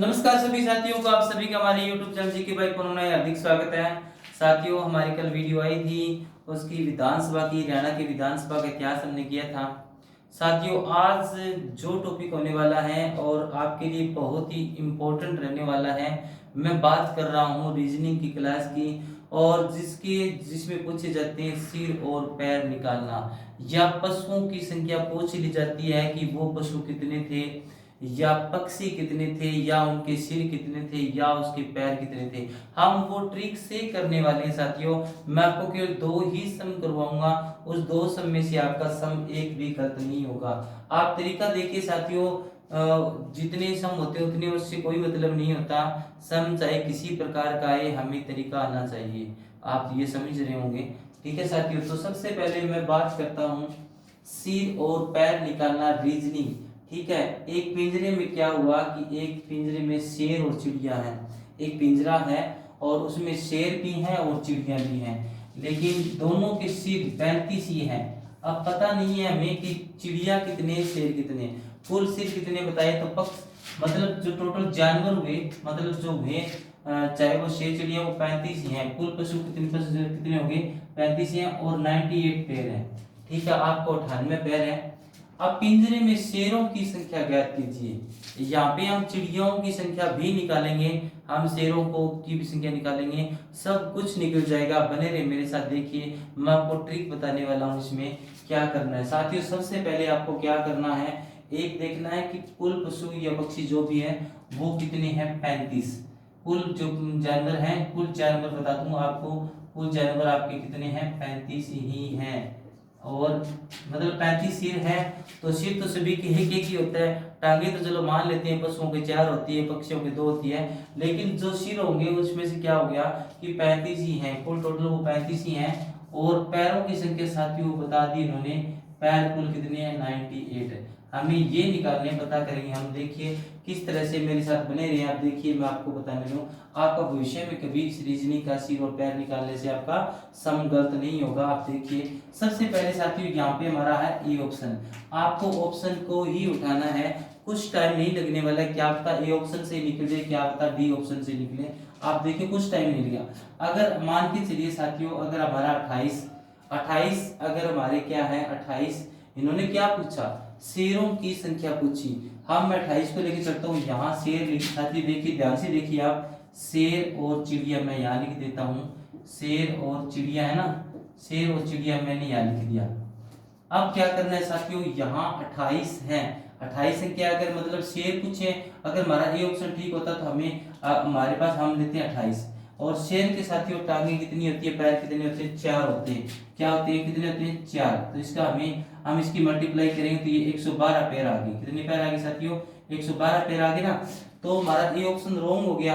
नमस्कार सभी साथियों को, आप सभी का हमारे YouTube चैनल जी के भाई को हार्दिक स्वागत है। साथियों, हमारी कल वीडियो आई थी उसकी विधानसभा की, हरियाणा की विधानसभा का इतिहास हमने किया था। साथियों, आज जो टॉपिक होने वाला है और आपके लिए बहुत ही इम्पोर्टेंट रहने वाला है, मैं बात कर रहा हूँ रीजनिंग की क्लास की, और जिसमें पूछे जाते हैं सिर और पैर निकालना, या पशुओं की संख्या पूछ ली जाती है कि वो पशु कितने थे, या पक्षी कितने थे, या उनके सिर कितने थे, या उसके पैर कितने थे। हम वो ट्रिक से करने वाले हैं साथियों। मैं आपको केवल दो ही सम करवाऊंगा, उस दो सम में से आपका सम एक भी गलत नहीं होगा। आप तरीका देखिए साथियों, जितने सम होते हैं उतने उससे कोई मतलब नहीं होता। सम चाहे किसी प्रकार का आए, हमें तरीका आना चाहिए। आप ये समझ रहे होंगे, ठीक है साथियों। तो सबसे पहले मैं बात करता हूँ सिर और पैर निकालना, रीजनिंग। ठीक है, एक पिंजरे में क्या हुआ कि एक पिंजरे में शेर और चिड़िया है। एक पिंजरा है और उसमें शेर भी है और चिड़िया भी है, लेकिन दोनों के सिर 35 ही हैं। अब पता नहीं है हमें कि चिड़िया कितने शेर कितने, कुल सिर कितने बताए तो पक्ष मतलब जो टोटल जानवर हुए, मतलब जो हुए चाहे वो शेर चिड़िया, वो 35 ही हैं। कुल पशु कितने हो गए, 35 हैं और 98 पैर हैं। ठीक है, आपको 98 पैर है। अब पिंजरे में शेरों की संख्या ज्ञात कीजिए। यहाँ पे हम चिड़ियों की संख्या भी निकालेंगे, हम शेरों को की भी संख्या निकालेंगे, सब कुछ निकल जाएगा। बने रहे मेरे साथ, देखिए मैं आपको ट्रिक बताने वाला हूँ इसमें क्या करना है। साथियों, सबसे पहले आपको क्या करना है, एक देखना है कि कुल पशु या पक्षी जो भी है वो कितने हैं, 35। कुल जो जानवर हैं, कुल जानवर बता दूं आपको, कुल जानवर आपके कितने हैं, 35 ही हैं। और मतलब 35 सिर है, तो सिर तो सभी के एक ही होता है। टांगे तो चलो मान लेते हैं पशुओं के 4 होती है, पक्षियों के 2 होती है, लेकिन जो सिर होंगे उसमें से क्या हो गया कि 35 ही हैं। कुल टोटल वो 35 ही हैं। और पैरों की संख्या साथियों बता दी इन्होंने, पैर कुल कितने हैं, 98 है। हमें ये निकालने पता करेंगे हम। देखिए किस तरह से, मेरे साथ बने रहे आप। देखिए मैं आपको बताने दूं, आपका भविष्य में कभी इस रीजनिंग का सिर और पैर निकालने से आपका सम गलत नहीं होगा। आप देखिए सबसे पहले साथियों यहाँ पे हमारा है ए ऑप्शन। आपको ऑप्शन को ही उठाना है, कुछ टाइम नहीं लगने वाला है। क्या पता ए ऑप्शन से निकल जाए, क्या पता डी ऑप्शन से निकले। आप देखिए कुछ टाइम नहीं लगेगा। अगर मान के चलिए साथियों, अगर हमारा 28 अगर हमारे क्या है 28, इन्होंने क्या पूछा, शेरों की संख्या पूछी। हम मैं 28 को लेके चलता हूँ, यहाँ शेर लिख, साथियों देखिए ध्यान से देखिए आप, शेर और चिड़िया मैं यहाँ लिख देता हूँ। शेर और चिड़िया है ना, शेर और चिड़िया मैंने यहाँ लिख दिया। अब क्या करना है साथियों, यहाँ 28 है, 28 संख्या अगर मतलब शेर पूछे, अगर हमारा ए ऑप्शन ठीक होता तो हमें हमारे पास हम लेते हैं 28। और शेर के साथियों टांगे कितनी होती है, पैर कितने होते हैं, 4 होते हैं। क्या होते हैं, कितने होते हैं, 4। तो इसका हम इसकी मल्टीप्लाई करेंगे तो ये 112 पैर आ गए। कितने पैर आ गए साथियों, 112 पैर आ गए ना। तो हमारा ए ऑप्शन रॉन्ग हो गया।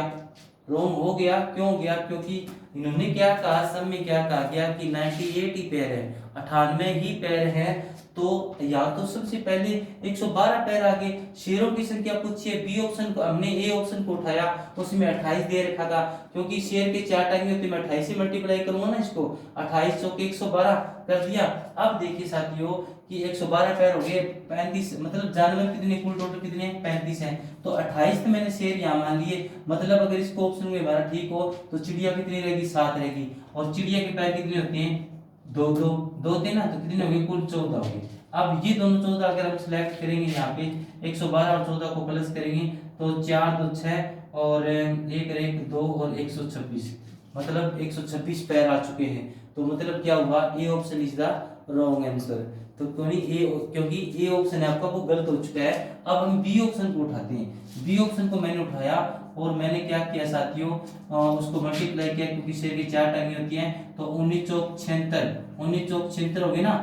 रॉन्ग हो गया, क्यों हो गया, क्योंकि इन्होंने क्या कहा, सब में क्या कहा गया कि 98 ही पैर है, 98 ही पैर है। तो या तो सबसे पहले 112 पैर आ गए। शेरों की संख्या पूछिए, बी ऑप्शन को हमने ए ऑप्शन को उठाया, उसमें 28 दे रखा था, क्योंकि शेर के 4 टांगे होते, मैं 28 से मल्टीप्लाई करूंगा ना इसको, 28 सौ के 112 कर दिया। अब देखिए साथियों कि 112 पैर हो गए, 35 मतलब जानवर कितने, कुल टोटल कितने, 35 हैं। तो 28 तो मैंने शेर यहाँ मान लिए, मतलब अगर इसको ऑप्शन में हमारा ठीक हो तो चिड़िया कितनी रहेगी, 7 रहेगी। और चिड़िया के पैर कितने होते हैं, दो दो दो थे ना, तो कितने हो गए, कुल 14 हो गए। अब ये दोनों 14 अगर हम सिलेक्ट करेंगे यहाँ पे, 112 और 14 को प्लस करेंगे तो 4 2 6 और 1 2 और 126, मतलब 126 पैर आ चुके हैं। तो मतलब क्या हुआ, A option is the wrong answer. तो क्योंकि ए ऑप्शन है आपका वो गलत हो चुका है। अब हम बी ऑप्शन को उठाते हैं। बी ऑप्शन को मैंने उठाया और मैंने क्या किया साथियों, उसको मल्टीप्लाई किया, क्योंकि शेर की 4 टांगे होती हैं। तो 19 चौक 76 हो गए ना,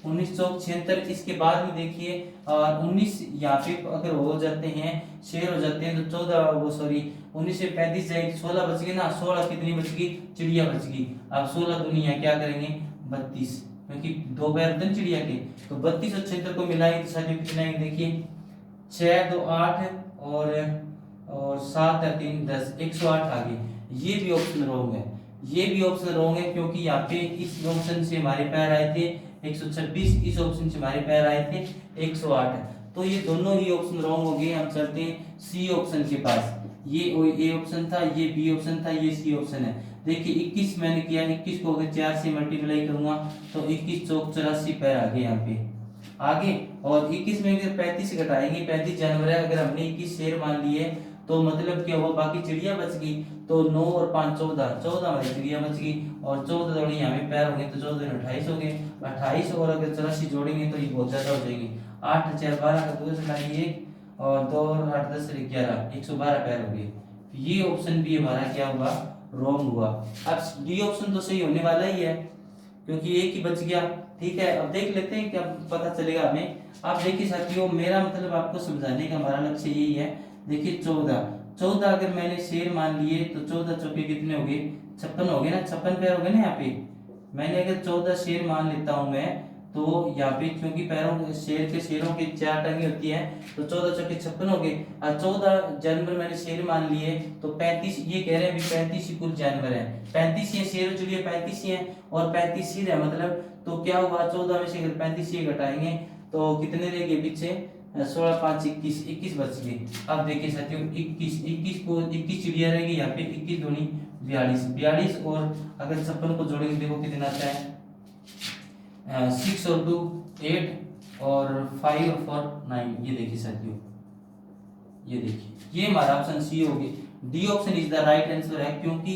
19 चौक 76। इसके बाद में देखिए 19 यहाँ पे अगर हो जाते हैं, शेर हो जाते हैं, तो 14 वो सॉरी 19 से 35 जाएगी, 16 बच गए ना। 16 कितनी बच गई, चिड़िया बच गई। अब 16 दुनिया क्या करेंगे, 32, क्योंकि 2 पैर होते हैं चिड़िया के। तो 32 और 76 को मिलाएंगे तो साथियों कितने आएंगे, देखिए 6 2 8 और 7 3 10, 108 आ गए। ये भी ऑप्शन रॉन्ग है, ये भी ऑप्शन रॉन्ग है, क्योंकि यहाँ पे इस ऑप्शन से हमारे पैर आए थे 126, इस ऑप्शन से हमारे पैर आए थे 108। तो ये दोनों ही ऑप्शन रॉन्ग हो गए। हम चलते हैं सी ऑप्शन के पास। ये ऑप्शन था, ये बी ऑप्शन था, ये सी ऑप्शन है। देखिए 21 मैंने किया, 21 को अगर 4 से मल्टीप्लाई करूंगा तो 21 चौक 84 पैर आ गए यहाँ पे आगे। और 21 में अगर 35 से घटाएंगे, 35 जानवर है, अगर हमने 21 शेर मान लिए तो मतलब क्या हुआ, बाकी चिड़िया बच गई। तो 9 और 5 14, 14 हमारी चिड़िया बच गई और 14 जोड़ी यहाँ पे पैर हो गए तो 14 28 हो गए। 28 और अगर 84 जोड़ेंगे तो ये बहुत ज्यादा हो जाएंगे। 8 4 12 का 2 से लाएंगे और 2 और 8 10 11 112 पैर हो गए। ये ऑप्शन भी हमारा क्या हुआ, रॉन्ग हुआ। अब डी ऑप्शन तो सही होने वाला ही है क्योंकि एक ही बच गया। ठीक है, अब देख लेते हैं क्या पता चलेगा हमें। आप देखिए साथियों, मेरा मतलब आपको समझाने का हमारा लक्ष्य यही है। देखिए 14 अगर मैंने शेर मान लिए तो 14 चौके कितने हो गए, 56 हो गए ना, 56 पैर हो गए ना यहाँ पे। मैंने अगर 14 शेर मान लेता हूं मैं तो यहाँ पे क्योंकि पैरों शेर के शेरों की 4 टांगे होती है तो 14 चौके 56 हो गए। और 14 जानवर मैंने शेर मान लिए तो 35, ये कह रहे हैं 35 ही कुल जानवर है। 35 ये शेर चलिए 35 ही है और 35 शेर है, मतलब तो क्या हुआ 14 में से अगर 35 ये घटाएंगे तो कितने रह गए पीछे, 16 5 21, 21 बच गए। अब देखिए साथियों 21 को 21 चिड़िया रहेगी यहाँ पे, 21 दूनी 42, 42 और अगर 56 को जोड़ेंगे देखो कितना आता है, 6 और 2 8 और 5 और 4 9। ये देखिए साथियों, ये देखिए ये हमारा ऑप्शन सी होगी। D option is the right answer है क्योंकि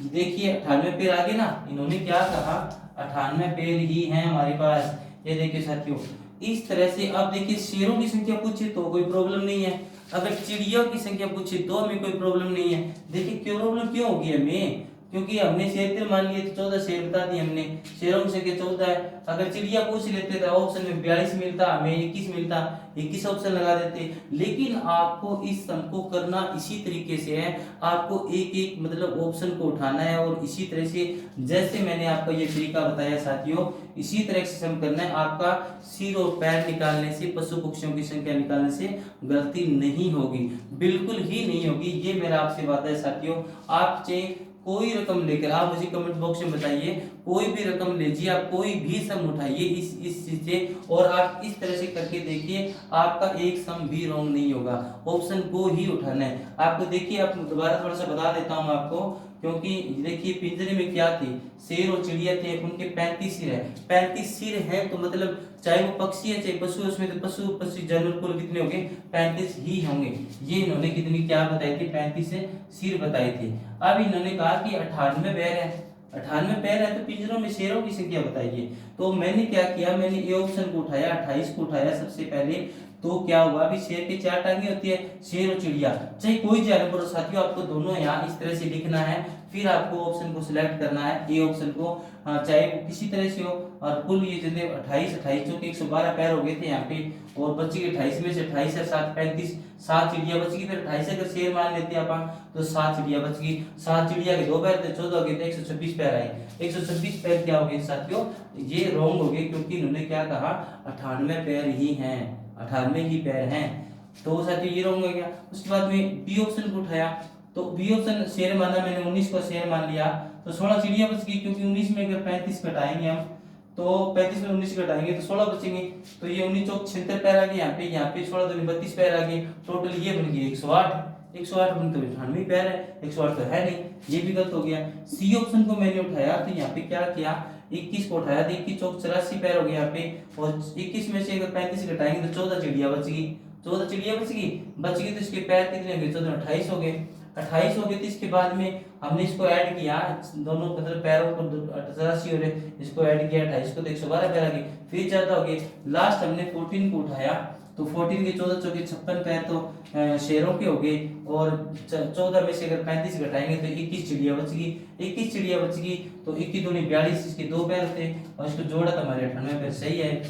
देखिए 98 पैर आगे ना, इन्होंने क्या कहा 98 पैर ही हैं हमारे पास। ये देखिए साथियों इस तरह से। अब देखिए शेरों की संख्या पूछे तो कोई प्रॉब्लम नहीं है, अगर चिड़ियों की संख्या पूछे तो हमें कोई प्रॉब्लम नहीं है। देखिए क्यों प्रॉब्लम क्यों होगी हमें, क्योंकि हमने शेर मान लिए तो 14 शेर बता दिए हमने, शेरों की संख्या 14 है। अगर चिड़िया पूछ लेते तो ऑप्शन में 42 मिलता, हमें 21 मिलता, 21 ऑप्शन लगा देते। लेकिन आपको इस सम को करना इसी तरीके से है, आपको एक एक मतलब ऑप्शन को उठाना है और इसी तरह से जैसे मैंने आपको ये तरीका बताया साथियों, इसी तरह से सम करना है। आपका सिर और पैर निकालने से, पशु पक्षियों की संख्या निकालने से गलती नहीं होगी, बिल्कुल ही नहीं होगी। ये मेरा आपसे वादा है साथियों। आप चाहे कोई रकम लेकर आप मुझे कमेंट बॉक्स में बताइए, कोई भी रकम लीजिए, आप कोई भी सम उठाइए इस चीज से और आप इस तरह से करके देखिए, आपका एक सम भी रॉन्ग नहीं होगा। ऑप्शन को ही उठाना है आपको। देखिए आप दोबारा थोड़ा सा बता देता हूं आपको, क्योंकि देखिए पिंजरे में क्या थे, शेर और चिड़िया थे, उनके 35 सिर है। 35 सिर है तो मतलब चाहे वो पक्षी है चाहे पशु, उसमें तो पशु जानवर कुल कितने होंगे, 35 ही होंगे। ये इन्होंने कितनी क्या बताई थी, 35 सिर बताए थे। अब इन्होंने कहा कि 98 पैर है, 98 पैर है तो पिंजरों में शेरों की संख्या बताइए। तो मैंने क्या किया, मैंने ए ऑप्शन को उठाया, 28 को उठाया सबसे पहले। तो क्या हुआ, अभी शेर की 4 टांगे होती है, शेर और चिड़िया चाहे कोई जानवर हो साथियों, आपको दोनों यहाँ इस तरह से लिखना है। फिर आपको ऑप्शन को सिलेक्ट करना है, ए ऑप्शन को, चाहे वो किसी तरह से हो। और कुल ये जितने 28 जो कि 112 पैर हो गए थे यहाँ पे, और बची 28 में से 28 है 7 35, 7 चिड़िया बच गई। फिर 28 अगर शेर मान लेते हैं अपन तो 7 चिड़िया बच गई। 7 चिड़िया के 2 पैर थे, 14 हो गए थे, 126 पैर आए। 126 पैर क्या हो गए साथियों, ये रॉन्ग हो गए क्योंकि इन्होंने क्या कहा 98 पैर ही हैं, 98 ही पैर हैं। तो साथियों ये रॉन्ग हो गया। उसके बाद में बी ऑप्शन को उठाया तो बी ऑप्शन शेर माना मैंने, 19 को शेर मान लिया तो 16 चिड़िया बच गई, क्योंकि 19 में अगर 35 घटाएंगे हम तो 35 में 19 घटाएंगे तो 16 बचेंगे। तो ये 19 चौक 76 पैर आ गए यहाँ पे 16 दूनी 32 पैर आ गए। टोटल ये बन गई 108 बन तो 98 पैर है, 108 तो है नहीं, ये भी गलत हो गया। सी ऑप्शन को मैंने उठाया तो यहाँ पे क्या किया, 21 को उठाया तो 21 चौक 84 पैर हो गए यहाँ पे, और 21 में से अगर 35 घटाएंगे तो 14 चिड़िया बच गई, 14 चिड़िया बच गई तो इसके पैर कितने हो गए, 14 28 हो गए, 28 हो गए। तो इसके बाद में हमने इसको ऐड किया, दोनों मतलब पैरों को 84 हो रहे, इसको ऐड किया 28 को तो 112 पैर आ गए, फिर ज्यादा हो गए। लास्ट हमने 14 को उठाया तो 14 के 14 चौके 56 पैर तो शेरों के हो गए, और 14 में से अगर 35 घटाएंगे तो 21 चिड़िया बच गई, 21 चिड़िया बच गई तो 21 दूनी 42, इसके 2 पैर थे और इसको जोड़ा तो हमारे 98 पैर। सही है,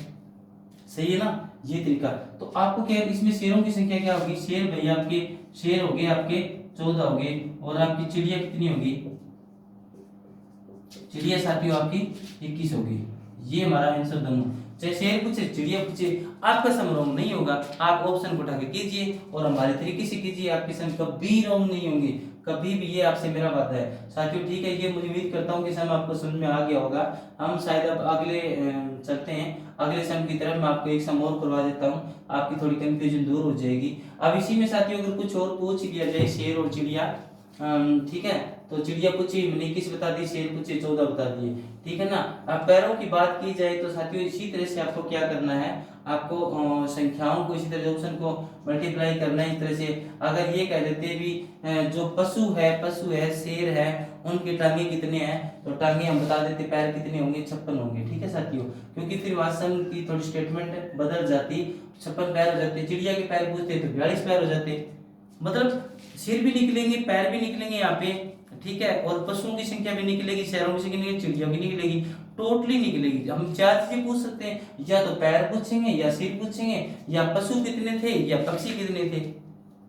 सही है ना ये तरीका। तो आपको क्या इसमें शेरों की संख्या क्या होगी, शेर भैया आपके शेर हो गए आपके 14 हो गए, और आपकी चिड़िया कितनी होगी, चिड़िया साथियों आपकी 21 होगी। ये हमारा आंसर दोनों, चाहे शेर पूछे चिड़िया पूछे, आपका सम रॉन्ग नहीं होगा। आप ऑप्शन को उठा के कीजिए और हमारे तरीके से कीजिए, आपके सम कभी रॉन्ग नहीं होंगे, कभी भी। ये आपसे मेरा वादा है साथियों, ठीक है। ये मुझे उम्मीद करता हूँ कि सम आपको समझ में आ गया होगा। हम शायद अब अगले चलते हैं अगले सम की तरफ। मैं आपको एक सम और करवा देता हूँ, आपकी थोड़ी कंफ्यूजन दूर हो जाएगी। अब इसी में साथियों अगर कुछ और पूछ लिया जाए, शेर और चिड़िया, ठीक है। तो चिड़िया पूछी मैंने 21 बता दी, शेर पूछे 14 बता दिए, ठीक है ना। अब पैरों की बात की जाए तो साथियों इसी तरह से आपको क्या करना है, आपको संख्याओं को इसी तरह ऑप्शन को मल्टीप्लाई करना है इस तरह से। अगर ये कह देते भी जो पशु है शेर है, उनकी टांगे कितने हैं, तो टांगे हम बता देते, पैर कितने होंगे, 56 होंगे, ठीक है साथियों। क्योंकि फिर वास्तव की थोड़ी स्टेटमेंट बदल जाती, 56 पैर हो जाते। चिड़िया के पैर पूछते तो 42 पैर हो जाते, मतलब सिर भी निकलेंगे, पैर भी निकलेंगे यहाँ पे, ठीक है। और पशुओं की संख्या भी निकलेगी, शहरों की संख्या निकलेगी, चिड़ियों की निकलेगी, टोटली निकलेगी। हम चार चीजें पूछ सकते हैं, या तो पैर पूछेंगे, या सिर पूछेंगे, या पशु कितने थे, या पक्षी कितने थे,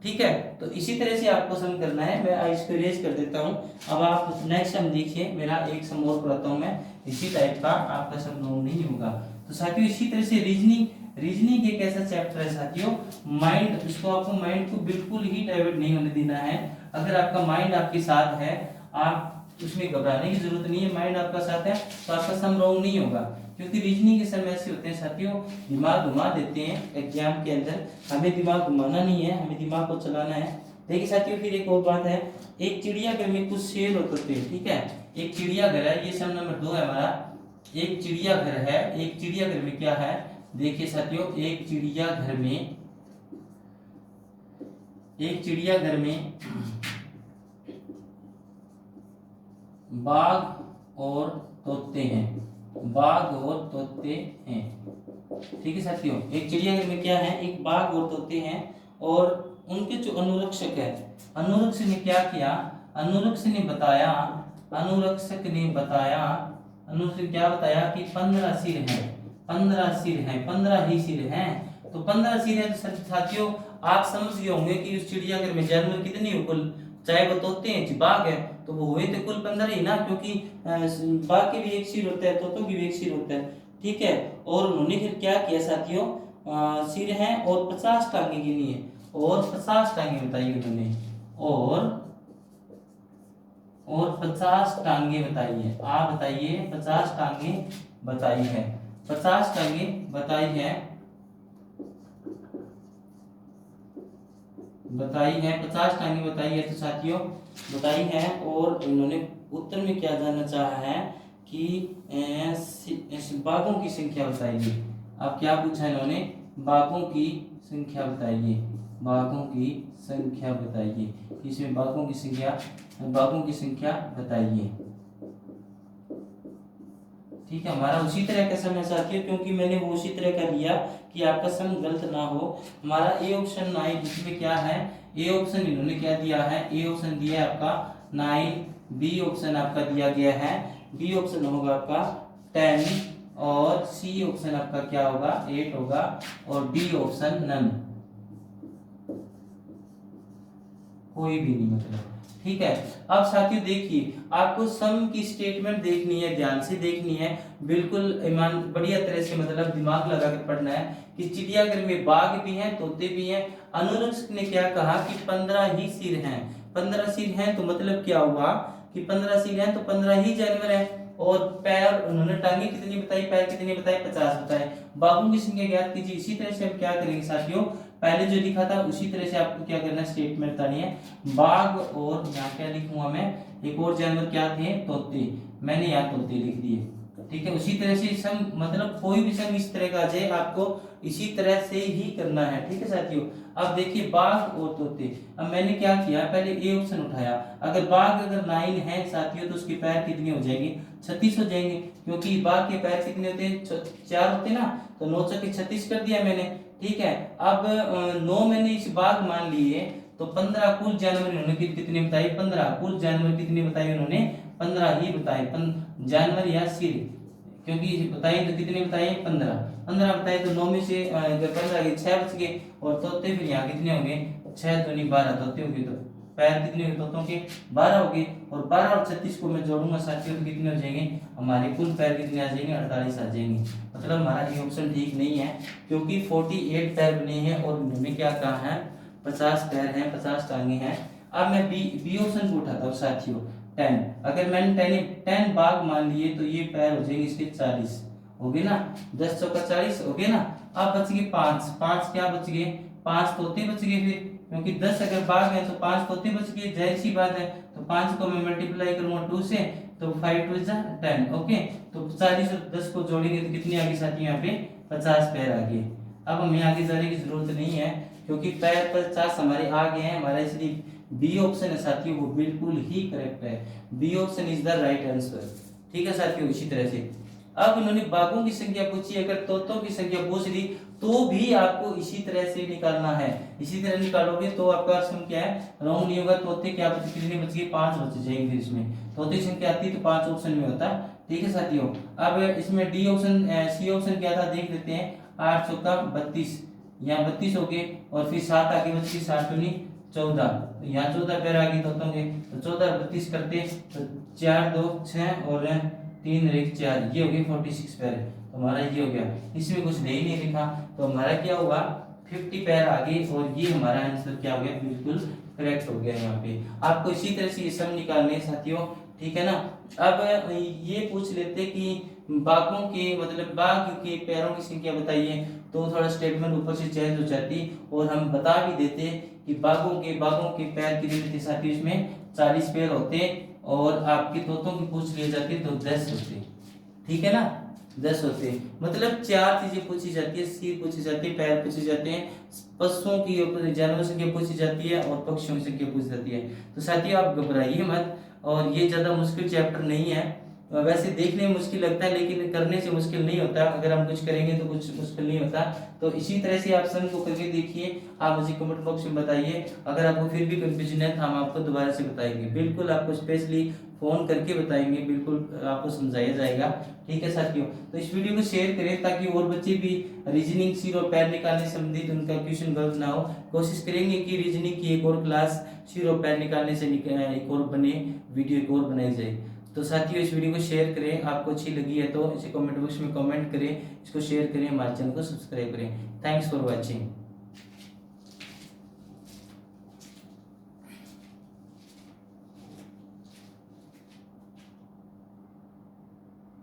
ठीक है। तो इसी तरह से आपको सम करना है। मैं इसको इरेज कर देता हूँ। अब आप नेक्स्ट सम देखिए, मेरा एक सम और कराता हूँ मैं इसी टाइप का, आपका सम रॉन्ग नहीं होगा। तो साथियों इसी तरह से रीजनिंग एक ऐसा चैप्टर है साथियों, माइंड, इसको आपको माइंड को बिल्कुल ही डाइवर्ट नहीं होने देना है। अगर आपका माइंड आपके साथ है, आप उसमें घबराने की जरूरत नहीं है, माइंड आपका साथ है तो आपका सम रॉन्ग नहीं होगा। क्योंकि रीजनिंग के सम ऐसे होते हैं साथियों, दिमाग घुमा देते हैं एग्जाम के अंदर। हमें दिमाग घुमाना नहीं है, हमें दिमाग को चलाना है। देखिए साथियों फिर एक और बात है, एक चिड़ियाघर में कुछ शेर होते हैं, ठीक है। एक चिड़ियाघर है, ये सम नंबर 2 है हमारा। एक चिड़ियाघर है, एक चिड़ियाघर में क्या है, देखिए साथियों एक चिड़ियाघर में बाघ और तोते हैं, ठीक है साथियों। एक चिड़ियाघर में क्या है, एक बाघ और तोते हैं, और उनके जो अनुरक्षक है, अनुरक्षक ने क्या किया, अनुरक्षक ने क्या बताया कि 15 सिर हैं, 15 ही सिर हैं। तो 15 सिर है तो साथियों आप समझ गए होंगे कि उस चिड़ियाघर में जानवर कितने हैं कुल, चाहे वो तोते हैं बाघ है, तो वो हुए तो कुल 15 ही ना, क्योंकि बाघ के भी एक सिर होता है, तोतों की भी एक सिर होता है, ठीक है। और उन्होंने फिर क्या किया साथियों, सिर हैं और 50 टांगे गिनी है, और 50 टांगे बताई उन्होंने, और 50 टांगे बताई है। आप बताइए 50 टांगे बताई है, 50 टांगे बताई है, 50 टांगे बताई है तो साथियों बताई है। और इन्होंने उत्तर में क्या जानना चाहा है कि बाघों की संख्या बताइए। अब क्या पूछा इन्होंने, बाघों की संख्या बताइए, इसमें बाघों की संख्या बताइए, ठीक है। हमारा उसी तरह का सम है साथियों, क्योंकि मैंने वो उसी तरह का लिया कि आपका सम गलत ना हो। हमारा ए ऑप्शन 9, इसमें क्या है, ए ऑप्शन इन्होंने क्या दिया है, ए ऑप्शन दिया है आपका 9, बी ऑप्शन आपका दिया गया है, बी ऑप्शन होगा आपका 10, और सी ऑप्शन आपका क्या होगा 8 होगा, और डी ऑप्शन नन, कोई भी नहीं, मतलब ठीक है। अब साथियों देखिए आपको सम की स्टेटमेंट देखनी है, ध्यान से देखनी है, बिल्कुल ईमान बढ़िया तरह से, मतलब दिमाग लगा के पढ़ना है कि चिड़ियाघर में बाघ भी हैं, तोते भी हैं। अनुरक्षक ने क्या कहा कि 15 ही सिर हैं, 15 सिर हैं, तो मतलब क्या हुआ कि 15 सिर हैं तो 15 ही जानवर हैं। और पैर उन्होंने टांगे कितनी बताई, पैर कितने बताए, 50 बताए। बाघों की संख्या ज्ञात कीजिए। इसी तरह से हम क्या करेंगे साथियों, पहले जो लिखा था उसी तरह से आपको क्या करना है, स्टेटमेंट बतानी है। बाघ और यहाँ क्या लिखूंगा मैं, एक और जानवर क्या थे, तोते, मैंने यहाँ तोते लिख दिए, ठीक है। उसी तरह से सम, मतलब कोई भी सम इस तरह का आ जाए आपको इसी तरह से ही करना है, ठीक है साथियों। अब देखिए बाघ और तोते, अब मैंने क्या किया, पहले ए ऑप्शन उठाया। अगर बाघ अगर 9 है साथियों तो उसके पैर कितने हो जाएंगे, 36 हो जाएंगे, क्योंकि बाघ के पैर कितने होते हैं, 4 होते हैं ना, तो 9 चौके 36 कर दिया मैंने, ठीक है। अब 9 मैंने इस बाघ मान लिए, तो 15 कुल जानवर इन्होंने कितने बताए, 15 कुल जानवर कितने बताए उन्होंने, 15 ही बताए, जानवर या सिर, क्योंकि बताए तो कितने बताए, 15 बताए, तो 9 में से 15 के 6 बच गए, और तोते फिर यहाँ कितने होंगे, 6 दूनी 12 तोते होंगे, तो पैर कितने हुए तोतों के 12 हो गए, और 12 और 36 को मैं जोड़ूंगा साथियों तो कितने हो जाएंगे, हमारे कुल पैर कितने आ जाएंगे, 48 आ जाएंगे। मतलब हमारा ये ऑप्शन ठीक नहीं है, क्योंकि 48 पैर बने हैं और उन्होंने क्या कहा है, 50 पैर हैं, 50 टांगे हैं। अब मैं बी ऑप्शन को उठाता हूँ साथियों, 10। अगर मैंने 10 बाघ मान लिए तो ये पैर हो जाएंगे इसके 40 हो गए ना, 10 चौका 40 हो गए ना। अब बच गए 5 क्या बच गए, 5 तोते बच गए फिर, क्योंकि 10 अगर बाघ है तो 5 तोते बच गए, जाहिर सी बात है। तो 5 को मैं मल्टीप्लाई करूंगा 2 से, तो 5 2 10। ओके, तो 40 और 10 को जोड़ेंगे तो कितने आ गए साथियों, यहाँ पे 50 पैर आ गए। अब हमें आगे जाने की जरूरत नहीं है, क्योंकि पैर 50 हमारे आ गए हैं, हमारा इसलिए बी ऑप्शन है साथियों वो बिल्कुल ही करेक्ट है। B option is the right answer. ठीक है साथियों, इसी तरह से अब इन्होंने बाघों की संख्या पूछी, अगर तोतों की संख्या पूछ ली तो भी आपको इसी तरह से निकालना है। इसी तरह निकालोगे तो आपका ऑप्शन क्या है, रॉन्ग नहीं होगा। तोते क्या कितने बच गए, 5 बच जाएंगे। फिर इसमें तोते की संख्या आती तो 5 ऑप्शन में होता। ठीक है साथियों, अब इसमें डी ऑप्शन सी ऑप्शन क्या था देख लेते हैं। 8 चौका 32, यहाँ 32 हो गए, और फिर 7 आगे बच गई, 7 दूनी 14, तो यहाँ 14 पैर आ गए तोतों के, तो 14 32 करते तो 4 2 6 और 3 1 4, ये हो गए 46 पैर। तो हमारा ये हो गया, इसमें कुछ नहीं लिखा, तो हमारा क्या होगा 50 पैर आ गए, और ये हमारा आंसर क्या हो गया, बिल्कुल करेक्ट हो गया। यहाँ पे आपको इसी तरह से ये सब निकालने साथियों, ठीक है ना। अब ये पूछ लेते कि बाघों के मतलब बाघ के पैरों की संख्या बताइए, तो थोड़ा स्टेटमेंट ऊपर से चेंज हो जाती और हम बता भी देते कि बाघों के पैर कितने थे साथियों, इसमें 40 पैर होते, और आपके तोतों की पूछ लिए जाती तो 10 होते। ठीक है ना, 10 होते, मतलब 4 चीजें पूछी जाती है, सिर पूछी जाती है, पैर पूछे जाते हैं, पशुओं की जानवरों की संख्या पूछी जाती है, और पक्षियों की संख्या पूछी जाती है। तो साथियों आप घबराइए मत, और ये ज्यादा मुश्किल चैप्टर नहीं है। वैसे देखने में मुश्किल लगता है, लेकिन करने से मुश्किल नहीं होता। अगर हम कुछ करेंगे तो कुछ मुश्किल नहीं होता। तो इसी तरह से आप सम को करके देखिए, आप मुझे कमेंट बॉक्स में बताइए। अगर आपको फिर भी कंफ्यूजन है तो हम आपको दोबारा से बताएंगे, बिल्कुल आपको स्पेशली फोन करके बताएंगे, बिल्कुल आपको समझाया जाएगा। ठीक है साथियों, तो इस वीडियो को शेयर करें ताकि और बच्चे भी रीजनिंग सिर और पैर निकालने से संबंधित उनका क्वेश्चन गलत ना हो। कोशिश करेंगे कि रीजनिंग की एक और क्लास सिर और पैर निकालने से एक और बने वीडियो एक और बनाई जाए। तो साथियों इस वीडियो को शेयर करें, आपको अच्छी लगी है तो इसे कमेंट बॉक्स में कमेंट करें, इसको शेयर करें, हमारे चैनल को सब्सक्राइब करें। Thanks for watching.